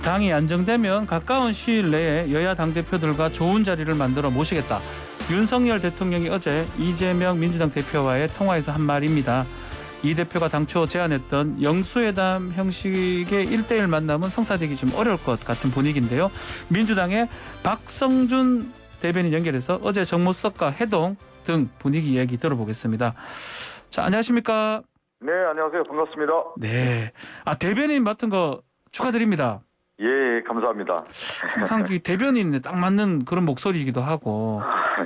당이 안정되면 가까운 시일 내에 여야 당대표들과 좋은 자리를 만들어 모시겠다. 윤석열 대통령이 어제 이재명 민주당 대표와의 통화에서 한 말입니다. 이 대표가 당초 제안했던 영수회담 형식의 1대1 만남은 성사되기 좀 어려울 것 같은 분위기인데요. 민주당의 박성준 대변인 연결해서 어제 정무석과 회동 등 분위기 이야기 들어보겠습니다. 자, 안녕하십니까? 네, 안녕하세요. 반갑습니다. 네. 대변인 맡은 거 축하드립니다. 예, 감사합니다. 항상 이 대변인에 딱 맞는 그런 목소리이기도 하고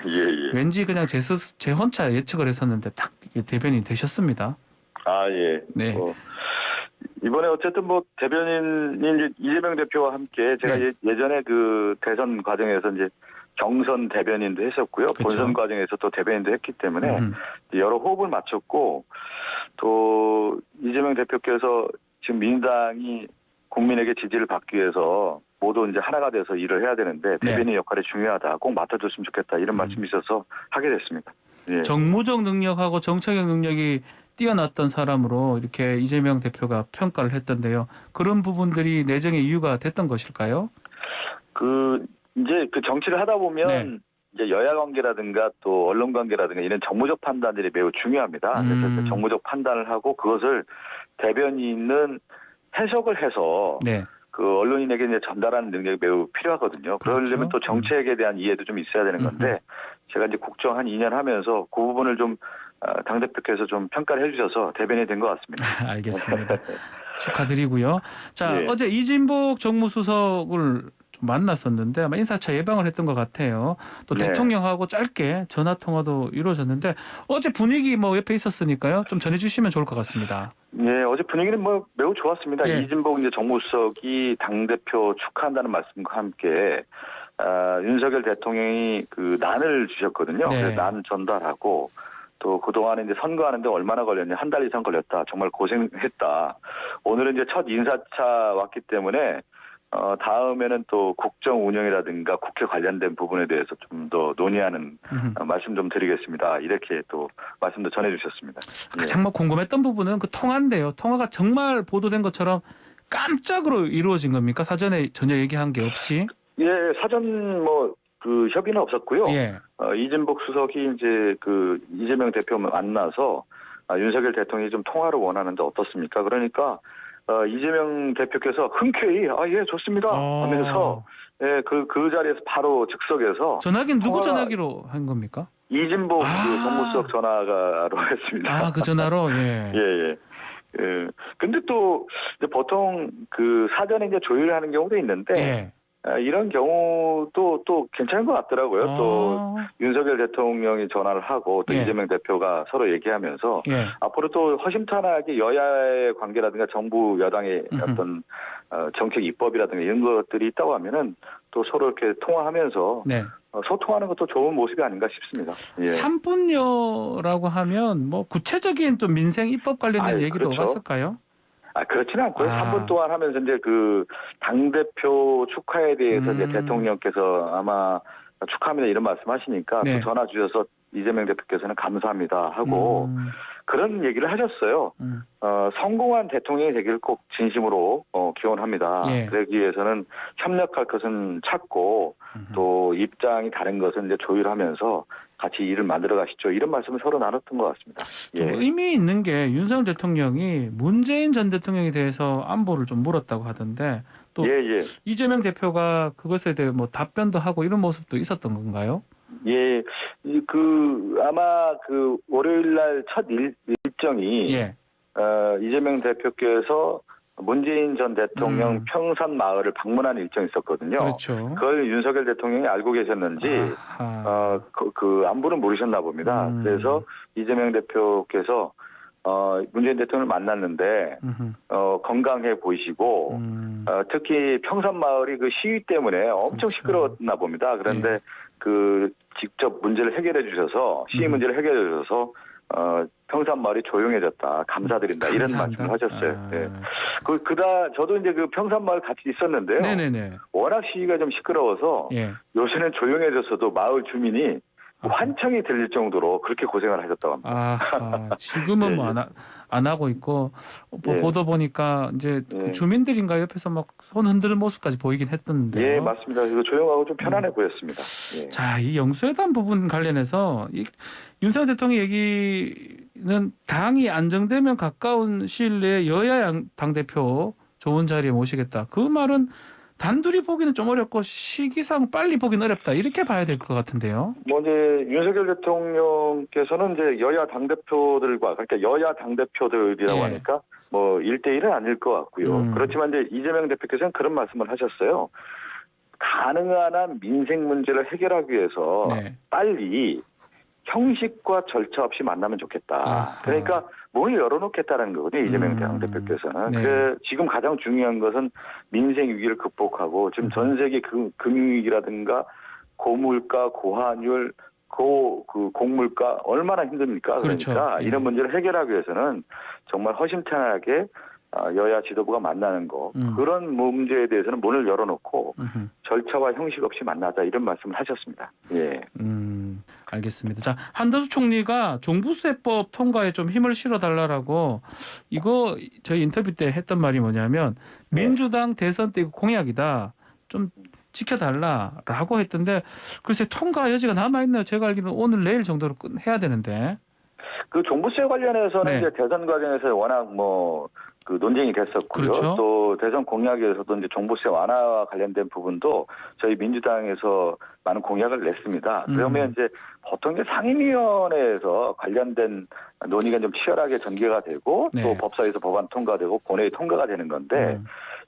예. 왠지 그냥 제 혼자 예측을 했었는데 딱 대변인 되셨습니다. 예. 네. 이번에 어쨌든 대변인 이재명 대표와 함께 제가 네. 예전에 그 대선 과정에서 이제 경선 대변인도 했었고요. 그쵸. 본선 과정에서 또 대변인도 했기 때문에 여러 호흡을 맞췄고 또 이재명 대표께서 지금 민주당이 국민에게 지지를 받기 위해서 모두 이제 하나가 돼서 일을 해야 되는데 대변인 역할이 중요하다. 꼭 맡아줬으면 좋겠다. 이런 말씀이 있어서 하게 됐습니다. 예. 정무적 능력하고 정책적 능력이 뛰어났던 사람으로 이렇게 이재명 대표가 평가를 했던데요. 그런 부분들이 내정의 이유가 됐던 것일까요? 이제 정치를 하다 보면 이제 여야 관계라든가 또 언론 관계라든가 이런 정무적 판단들이 매우 중요합니다. 그래서 그 정무적 판단을 하고 그것을 대변인은 해석을 해서 그 언론인에게 이제 전달하는 능력이 매우 필요하거든요. 그러려면 또 정책에 대한 이해도 좀 있어야 되는 건데 제가 이제 국정 한 2년 하면서 그 부분을 좀 당대표께서 좀 평가를 해주셔서 대변인이 된 것 같습니다. 알겠습니다. 축하드리고요. 자, 예. 어제 이진복 정무수석을 좀 만났었는데 아마 인사차 예방을 했던 것 같아요. 또 대통령하고 짧게 전화 통화도 이루어졌는데 어제 분위기 옆에 있었으니까요. 좀 전해주시면 좋을 것 같습니다. 네, 어제 분위기는 매우 좋았습니다. 이진복 이제 정무수석이 당대표 축하한다는 말씀과 함께 윤석열 대통령이 그 난을 주셨거든요. 그래서 난 전달하고 또 그동안에 이제 선거하는데 얼마나 걸렸냐. 한 달 이상 걸렸다. 정말 고생했다. 오늘은 이제 첫 인사차 왔기 때문에 다음에는 또 국정 운영이라든가 국회 관련된 부분에 대해서 좀 더 논의하는 말씀 좀 드리겠습니다. 이렇게 또 말씀도 전해주셨습니다. 가장 궁금했던 부분은 그 통화인데요. 통화가 정말 보도된 것처럼 깜짝으로 이루어진 겁니까? 사전에 전혀 얘기한 게 없이? 예, 사전 그 협의는 없었고요. 이진복 수석이 이제 그 이재명 대표 만나서 윤석열 대통령이 좀 통화를 원하는데 어떻습니까? 그러니까 이재명 대표께서 흔쾌히 예 좋습니다 하면서 그 자리에서 바로 즉석에서 전화기는 누구 전화기로 한 겁니까? 이진복 그 정무수석 전화로 했습니다. 그 전화로 예. 근데 또 이제 보통 그 사전에 이제 조율하는 경우도 있는데 이런 경우도 또 괜찮은 것 같더라고요. 또 윤석열 대통령이 전화를 하고 또 이재명 대표가 서로 얘기하면서 앞으로 또 허심탄회하게 여야의 관계라든가 정부 여당의 어떤 정책 입법이라든가 이런 것들이 있다고 하면은 또 서로 이렇게 통화하면서 소통하는 것도 좋은 모습이 아닌가 싶습니다. 삼분녀라고 하면 구체적인 또 민생 입법 관련된 얘기도 오갔을까요? 그렇지는 않고요. 3분 동안 하면서 이제 그 당대표 축하에 대해서 이제 대통령께서 아마 축하합니다 이런 말씀 하시니까 또 전화 주셔서 이재명 대표께서는 감사합니다 하고 그런 얘기를 하셨어요. 성공한 대통령이 되기를 꼭 진심으로 기원합니다. 그러기 위해서는 협력할 것은 찾고 또 입장이 다른 것은 이제 조율하면서 같이 일을 만들어 가시죠. 이런 말씀을 서로 나눴던 것 같습니다. 좀 의미 있는 게 윤석열 대통령이 문재인 전 대통령에 대해서 안보를 좀 물었다고 하던데 또 이재명 대표가 그것에 대해 답변도 하고 이런 모습도 있었던 건가요? 아마 그 월요일 날 첫 일정이 이재명 대표께서 문재인 전 대통령 평산 마을을 방문하는 일정이 있었거든요. 그렇죠. 그걸 윤석열 대통령이 알고 계셨는지 그 안부는 모르셨나 봅니다. 그래서 이재명 대표께서 문재인 대통령을 만났는데 건강해 보이시고 특히 평산 마을이 그 시위 때문에 엄청 시끄러웠나 봅니다. 그런데 그 직접 문제를 해결해 주셔서 시위 문제를 해결해 주셔서 평산 마을이 조용해졌다. 감사드린다. 이런 말씀을 하셨어요. 저도 이제 그 평산 마을 같이 있었는데요. 워낙 시위가 좀 시끄러워서 요새는 조용해졌어도 마을 주민이 환청이 들릴 정도로 그렇게 고생을 하셨다고 합니다. 지금은 예, 뭐 안 하고 있고 뭐 보도 보니까 이제 그 주민들인가 옆에서 막 손 흔드는 모습까지 보이긴 했던데. 예, 맞습니다. 이거 조용하고 좀 편안해 보였습니다. 예. 자, 이 영수회담 부분 관련해서 윤석열 대통령 얘기는 당이 안정되면 가까운 시일 내에 여야 당대표 좋은 자리에 모시겠다. 그 말은 단둘이 보기는 좀 어렵고 시기상 빨리 보기는 어렵다. 이렇게 봐야 될 것 같은데요. 뭐 이제 윤석열 대통령께서는 이제 여야 당대표들과 그러니까 여야 당대표들이라고 하니까 뭐 1대1은 아닐 것 같고요. 그렇지만 이제 이재명 대표께서는 그런 말씀을 하셨어요. 가능한 한 민생 문제를 해결하기 위해서 빨리 형식과 절차 없이 만나면 좋겠다. 그러니까 문을 열어놓겠다는 거거든요. 이재명 당대표께서는. 지금 가장 중요한 것은 민생 위기를 극복하고 지금 전 세계 금융위기라든가 고물가, 고환율, 공물가 얼마나 힘듭니까? 그렇죠. 그러니까 이런 문제를 해결하기 위해서는 정말 허심탄회하게 여야 지도부가 만나는 거 그런 문제에 대해서는 문을 열어놓고 절차와 형식 없이 만나자 이런 말씀을 하셨습니다. 예. 알겠습니다. 자, 한덕수 총리가 종부세법 통과에 좀 힘을 실어달라고 이거 저희 인터뷰 때 했던 말이 뭐냐면 민주당 대선 때 공약이다. 좀 지켜달라라고 했던데 글쎄 통과 여지가 남아있네요. 제가 알기로는 오늘 내일 정도로 해야 되는데. 그 종부세 관련해서는 이제 대선 과정에서 워낙 그 논쟁이 됐었고요. 그렇죠. 또 대선 공약에서도 이제 종부세 완화와 관련된 부분도 저희 민주당에서 많은 공약을 냈습니다. 그러면 이제 보통 이제 상임위원회에서 관련된 논의가 좀 치열하게 전개가 되고 또 법사위에서 법안 통과되고 본회의 통과가 되는 건데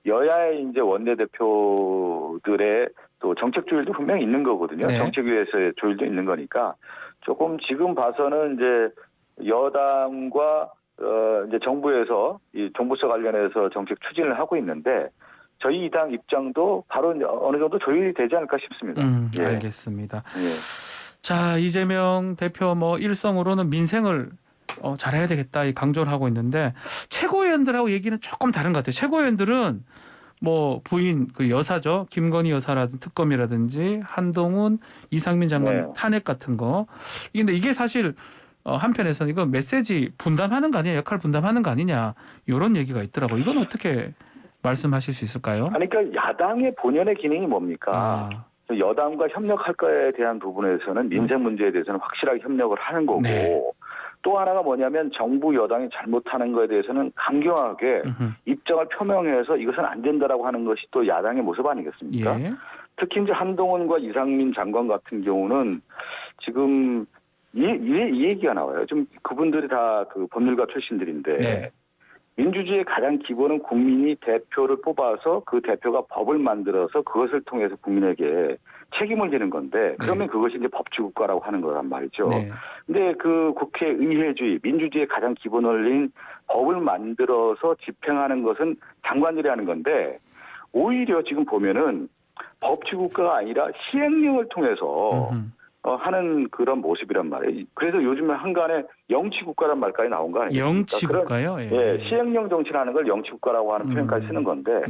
여야의 이제 원내대표들의 또 정책 조율도 분명히 있는 거거든요. 정책위에서의 조율도 있는 거니까 조금 지금 봐서는 이제 여당과 이제 정부에서 이 종부세 관련해서 정책 추진을 하고 있는데 저희 당 입장도 바로 어느 정도 조율이 되지 않을까 싶습니다. 알겠습니다. 자, 이재명 대표 일성으로는 민생을 잘해야 되겠다 이 강조를 하고 있는데 최고위원들하고 얘기는 조금 다른 것 같아요. 최고위원들은 부인 그 여사죠. 김건희 여사라든지 특검이라든지 한동훈, 이상민 장관 탄핵 같은 거. 근데 이게 사실 한편에서는 이거 메시지 분담하는 거 아니냐, 역할 분담하는 거 아니냐 이런 얘기가 있더라고요. 이건 어떻게 말씀하실 수 있을까요? 그러니까 야당의 본연의 기능이 뭡니까? 여당과 협력할 거에 대한 부분에서는 민생 문제에 대해서는 확실하게 협력을 하는 거고 또 하나가 뭐냐면 정부 여당이 잘못하는 거에 대해서는 강경하게 입장을 표명해서 이것은 안 된다라고 하는 것이 또 야당의 모습 아니겠습니까? 특히 이제 한동훈과 이상민 장관 같은 경우는 지금 이 얘기가 나와요. 좀 그분들이 다 그 법률가 출신들인데 민주주의의 가장 기본은 국민이 대표를 뽑아서 그 대표가 법을 만들어서 그것을 통해서 국민에게 책임을 지는 건데 그러면 그것이 이제 법치국가라고 하는 거란 말이죠. 근데 그 국회 의회주의, 민주주의의 가장 기본 원리인 법을 만들어서 집행하는 것은 장관들이 하는 건데 오히려 지금 보면은 법치국가가 아니라 시행령을 통해서 하는 그런 모습이란 말이에요. 그래서 요즘에 한간에 영치국가란 말까지 나온 거 아니에요? 영치국가요? 시행령 정치라는 걸 영치국가라고 하는 표현까지 쓰는 건데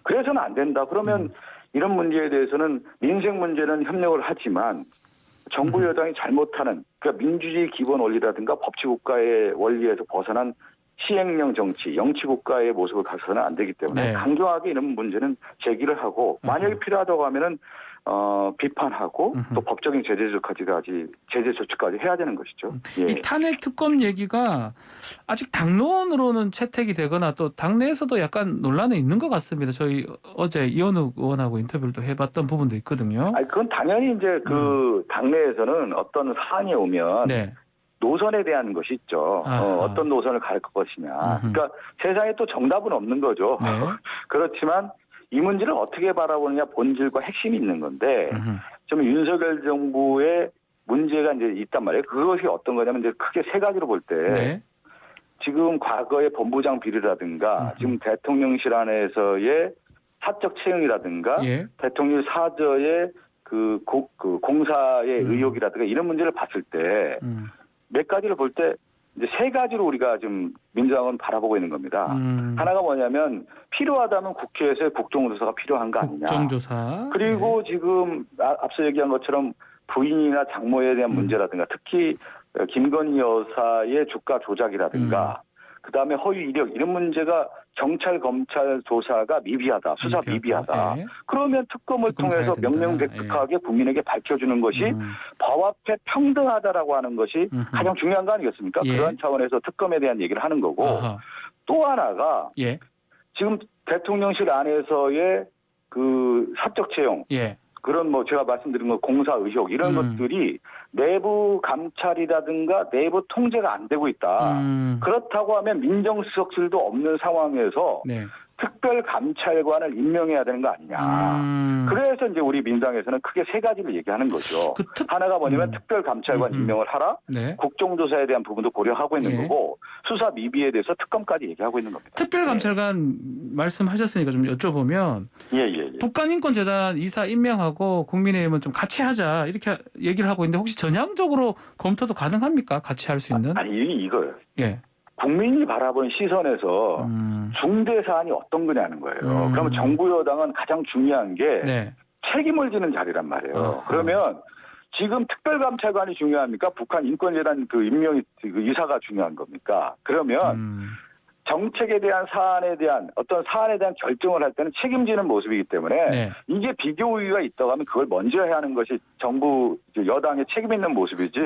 그래서는 안 된다. 그러면 이런 문제에 대해서는 민생 문제는 협력을 하지만 정부 여당이 잘못하는 그러니까 민주주의 기본 원리라든가 법치국가의 원리에서 벗어난 시행령 정치, 영치국가의 모습을 가서는 안 되기 때문에 강경하게 이런 문제는 제기를 하고 만약에 필요하다고 하면은 비판하고 또 법적인 제재 조치까지 해야 되는 것이죠. 이 탄핵 특검 얘기가 아직 당론으로는 채택이 되거나 또 당내에서도 약간 논란이 있는 것 같습니다. 저희 어제 이현욱 의원하고 인터뷰를 또 해봤던 부분도 있거든요. 그건 당연히 이제 그 당내에서는 어떤 사안이 오면 노선에 대한 것이 있죠. 어떤 노선을 갈 것이냐. 그러니까 세상에 또 정답은 없는 거죠. 그렇지만 이 문제를 어떻게 바라보느냐 본질과 핵심이 있는 건데 좀 윤석열 정부의 문제가 이제 있단 말이에요. 그것이 어떤 거냐면 이제 크게 세 가지로 볼 때 지금 과거의 본부장 비리라든가 지금 대통령실 안에서의 사적 채용이라든가 대통령 사저의 그 공사의 의혹이라든가 이런 문제를 봤을 때 몇 가지를 볼 때 이제 세 가지로 우리가 좀 민주당은 바라보고 있는 겁니다. 하나가 뭐냐면 필요하다면 국회에서 국정조사가 필요한 거 아니냐. 국정조사. 그리고 지금 앞서 얘기한 것처럼 부인이나 장모에 대한 문제라든가 특히 김건희 여사의 주가 조작이라든가 그다음에 허위 이력 이런 문제가 경찰 검찰 조사가 미비하다. 수사 미비하다. 예. 그러면 특검을 통해서 명명백백하게 국민에게 밝혀주는 것이 법 앞에 평등하다라고 하는 것이 가장 중요한 거 아니겠습니까? 예. 그런 차원에서 특검에 대한 얘기를 하는 거고 아하. 또 하나가 예. 지금 대통령실 안에서의 그 사적 채용 예. 그런 뭐 제가 말씀드린 거 공사 의혹 이런 것들이 내부 감찰이라든가 내부 통제가 안 되고 있다. 그렇다고 하면 민정수석실도 없는 상황에서 네. 특별감찰관을 임명해야 되는 거 아니냐. 그래서 이제 우리 민당에서는 크게 세 가지를 얘기하는 거죠. 하나가 뭐냐면 특별감찰관 임명을 하라. 네. 국정조사에 대한 부분도 고려하고 있는 예. 거고 수사 미비에 대해서 특검까지 얘기하고 있는 겁니다. 특별감찰관 말씀하셨으니까 좀 여쭤보면 예. 북한인권재단 이사 임명하고 국민의힘은 좀 같이 하자 이렇게 얘기를 하고 있는데 혹시 전향적으로 검토도 가능합니까? 같이 할 수 있는? 아니 이거예요. 예. 국민이 바라보는 시선에서 중대 사안이 어떤 거냐는 거예요. 그러면 정부 여당은 가장 중요한 게 네. 책임을 지는 자리란 말이에요. 그러면 지금 특별감찰관이 중요합니까? 북한 인권재단 그 임명이 그 이사가 중요한 겁니까? 그러면 정책에 대한 사안에 대한 어떤 사안에 대한 결정을 할 때는 책임지는 모습이기 때문에 네. 이게 비교 우위가 있다고 하면 그걸 먼저 해야 하는 것이 정부 여당의 책임 있는 모습이지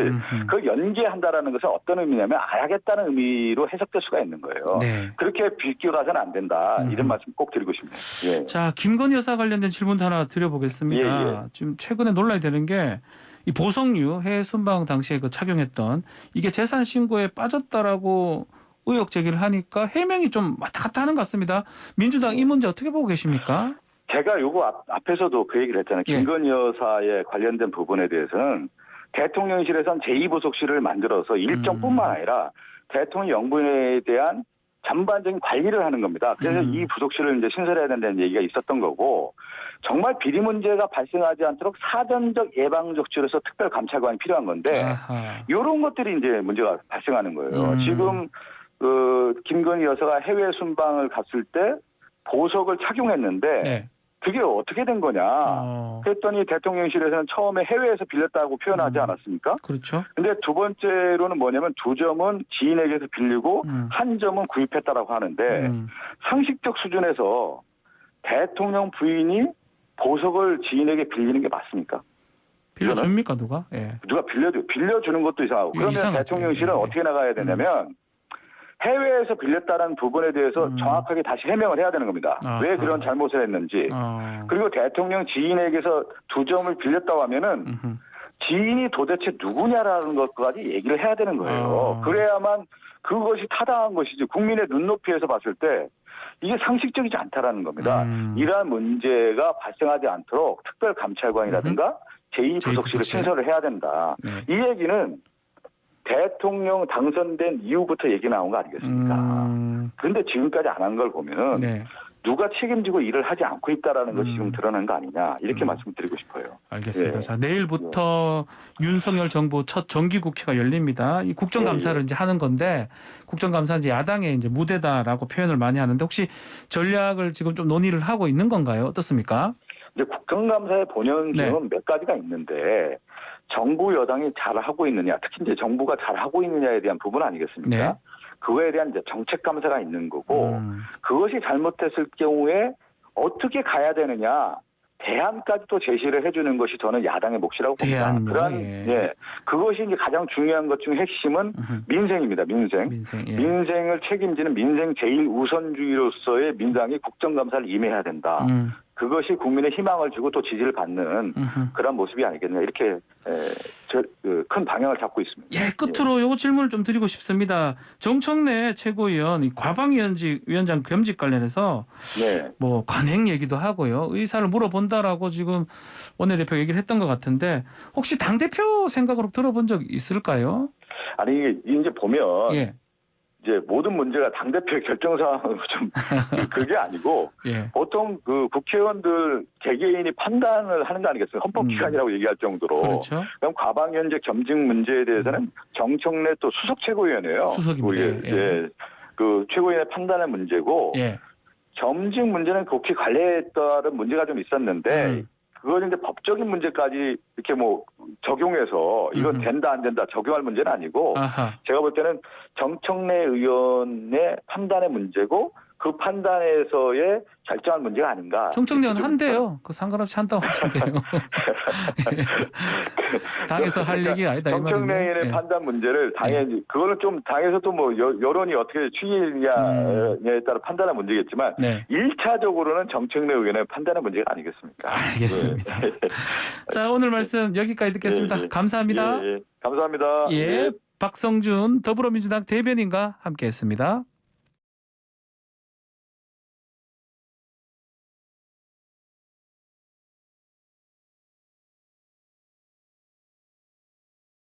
그걸 연계한다라는 것은 어떤 의미냐면 안 하겠다는 의미로 해석될 수가 있는 거예요. 네. 그렇게 비껴가서는 안 된다. 이런 말씀 꼭 드리고 싶네요. 예. 자, 김건희 여사 관련된 질문도 하나 드려보겠습니다. 예. 지금 최근에 논란이 되는 게 이 보석류 해외 순방 당시에 그 착용했던 이게 재산 신고에 빠졌다라고 의혹 제기를 하니까 해명이 좀 왔다 갔다 하는 것 같습니다. 민주당 이 문제 어떻게 보고 계십니까? 제가 요거 앞에서도 그 얘기를 했잖아요. 예. 김건희 여사에 관련된 부분에 대해서는 대통령실에선 제2부속실을 만들어서 일정뿐만 아니라 대통령 영부인에 대한 전반적인 관리를 하는 겁니다. 그래서 이 부속실을 이제 신설해야 된다는 얘기가 있었던 거고 정말 비리 문제가 발생하지 않도록 사전적 예방 조치로서 특별 감찰관이 필요한 건데 이런 것들이 이제 문제가 발생하는 거예요. 지금 김건희 여사가 해외 순방을 갔을 때 보석을 착용했는데 네. 그게 어떻게 된 거냐 했더니 대통령실에서는 처음에 해외에서 빌렸다고 표현하지 않았습니까? 그렇죠. 근데 두 번째로는 뭐냐면 두 점은 지인에게서 빌리고 한 점은 구입했다라고 하는데 상식적 수준에서 대통령 부인이 보석을 지인에게 빌리는 게 맞습니까? 빌려줍니까 누가? 예. 누가 빌려주는 것도 이상하고 그러면 이상하죠. 대통령실은 예. 어떻게 나가야 되냐면 해외에서 빌렸다는 부분에 대해서 정확하게 다시 해명을 해야 되는 겁니다. 왜 그런 잘못을 했는지. 그리고 대통령 지인에게서 두 점을 빌렸다고 하면은 지인이 도대체 누구냐라는 것까지 얘기를 해야 되는 거예요. 그래야만 그것이 타당한 것이지 국민의 눈높이에서 봤을 때 이게 상식적이지 않다라는 겁니다. 이러한 문제가 발생하지 않도록 특별감찰관이라든가 제2부속실을 신설을 해야 된다. 네. 이 얘기는 대통령 당선된 이후부터 얘기 나온 거 아니겠습니까? 그런데 지금까지 안 한 걸 보면은 네. 누가 책임지고 일을 하지 않고 있다라는 것이 지금 드러난 거 아니냐 이렇게 말씀드리고 싶어요. 알겠습니다. 예. 자, 내일부터 윤석열 정부 첫 정기국회가 열립니다. 이 국정감사를 이제 하는 건데 국정감사 이제 야당의 이제 무대다라고 표현을 많이 하는데 혹시 전략을 지금 좀 논의를 하고 있는 건가요? 어떻습니까? 이제 국정감사의 본연성은 몇 가지가 있는데 정부 여당이 잘하고 있느냐, 특히 이제 정부가 잘하고 있느냐에 대한 부분 아니겠습니까? 네. 그거에 대한 이제 정책 감사가 있는 거고 그것이 잘못됐을 경우에 어떻게 가야 되느냐 대안까지 또 제시를 해주는 것이 저는 야당의 몫이라고 봅니다. 그런 그것이 이제 가장 중요한 것 중 핵심은 민생입니다. 민생을 책임지는 민생 제일 우선주의로서의 민당이 국정감사를 임해야 된다. 그것이 국민의 희망을 주고 또 지지를 받는 그런 모습이 아니겠냐 이렇게 큰 방향을 잡고 있습니다. 예, 끝으로 요거 질문을 좀 드리고 싶습니다. 정청래 최고위원 과방위원장 겸직 관련해서 뭐 관행 얘기도 하고요. 의사를 물어본다라고 지금 원내대표 얘기를 했던 것 같은데 혹시 당대표 생각으로 들어본 적 있을까요? 아니 이제 보면 이제 모든 문제가 당대표의 결정사항으로 좀 그게 아니고 보통 그 국회의원들 개개인이 판단을 하는 거 아니겠어요? 헌법기관이라고 얘기할 정도로. 그렇죠. 그럼 과방위원장 겸직 문제에 대해서는 정청래 또 수석 최고위원이에요. 수석입니다. 그 최고위원의 판단의 문제고 겸직 문제는 국회 관리에 따른 문제가 좀 있었는데 그거는 이제 법적인 문제까지 이렇게 뭐 적용해서 이건 된다 안 된다 적용할 문제는 아니고 아하. 제가 볼 때는 정청래 의원의 판단의 문제고 그 판단에서의 결정한 문제가 아닌가. 정청래 의원 한대요. 그 상관없이 한다고 하던데요. 당에서 할 얘기 아니다 이 말이에요. 정청래 의원의 예. 판단 문제를 당연히 그거는 좀 당에서 또 뭐 여론이 어떻게 추이냐에 따라 판단할 문제겠지만 네. 1차적으로는 정청래 의원의 판단의 문제가 아니겠습니까? 알겠습니다. 예. 자, 오늘 말씀 여기까지 듣겠습니다. 예, 예. 감사합니다. 예, 예. 감사합니다. 예. 박성준 더불어민주당 대변인과 함께했습니다.